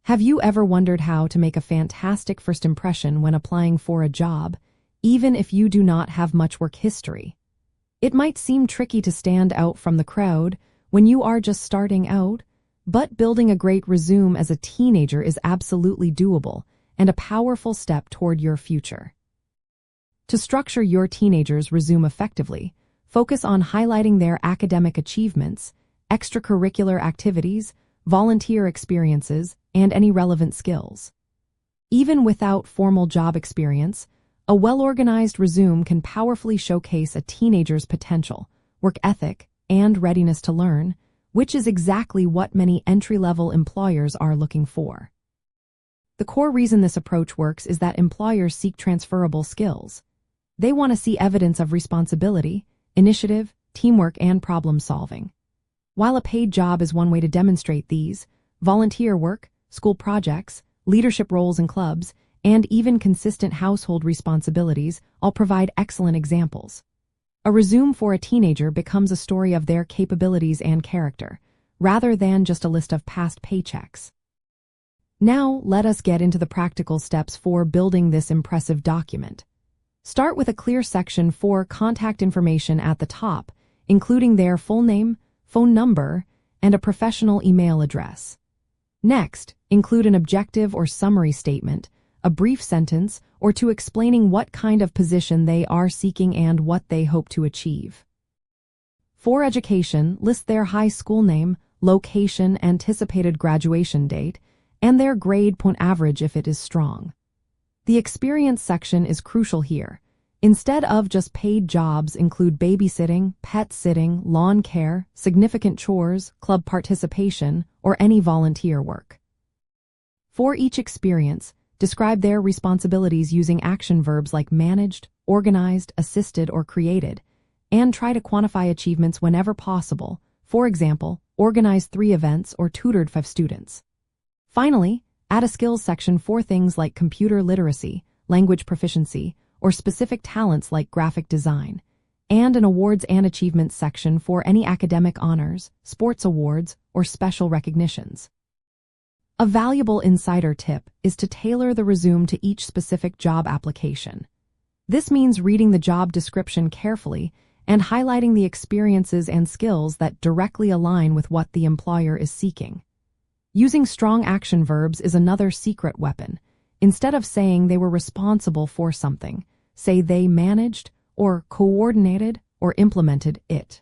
Have you ever wondered how to make a fantastic first impression when applying for a job, even if you do not have much work history? It might seem tricky to stand out from the crowd when you are just starting out, but building a great resume as a teenager is absolutely doable and a powerful step toward your future. To structure your teenager's resume effectively, focus on highlighting their academic achievements, extracurricular activities, volunteer experiences, and any relevant skills. Even without formal job experience, a well-organized resume can powerfully showcase a teenager's potential, work ethic, and readiness to learn, which is exactly what many entry-level employers are looking for. The core reason this approach works is that employers seek transferable skills. They want to see evidence of responsibility, initiative, teamwork, and problem-solving. While a paid job is one way to demonstrate these, volunteer work, school projects, leadership roles in clubs, and even consistent household responsibilities all provide excellent examples. A resume for a teenager becomes a story of their capabilities and character, rather than just a list of past paychecks. Now, let us get into the practical steps for building this impressive document. Start with a clear section for contact information at the top, including their full name, phone number, and a professional email address. Next, include an objective or summary statement, a brief sentence, or two explaining what kind of position they are seeking and what they hope to achieve. For education, list their high school name, location, anticipated graduation date, and their grade point average if it is strong. The experience section is crucial here. Instead of just paid jobs, include babysitting, pet sitting, lawn care, significant chores, club participation, or any volunteer work. For each experience, describe their responsibilities using action verbs like managed, organized, assisted, or created, and try to quantify achievements whenever possible. For example, organized 3 events or tutored 5 students. Finally, add a skills section for things like computer literacy, language proficiency, or specific talents like graphic design, and an awards and achievements section for any academic honors, sports awards, or special recognitions. A valuable insider tip is to tailor the resume to each specific job application. This means reading the job description carefully and highlighting the experiences and skills that directly align with what the employer is seeking. Using strong action verbs is another secret weapon. Instead of saying they were responsible for something, say they managed, or coordinated, or implemented it.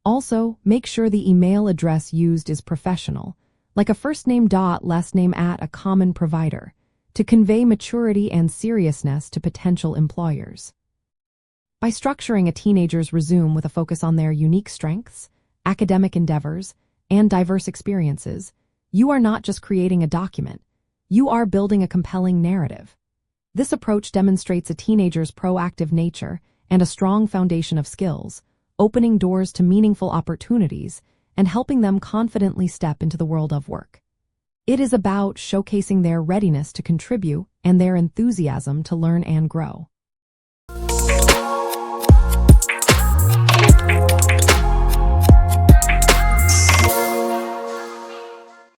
Also, make sure the email address used is professional, like a first name last name at a common provider, to convey maturity and seriousness to potential employers. By structuring a teenager's resume with a focus on their unique strengths, academic endeavors, and diverse experiences, you are not just creating a document, you are building a compelling narrative. This approach demonstrates a teenager's proactive nature and a strong foundation of skills, opening doors to meaningful opportunities and helping them confidently step into the world of work. It is about showcasing their readiness to contribute and their enthusiasm to learn and grow.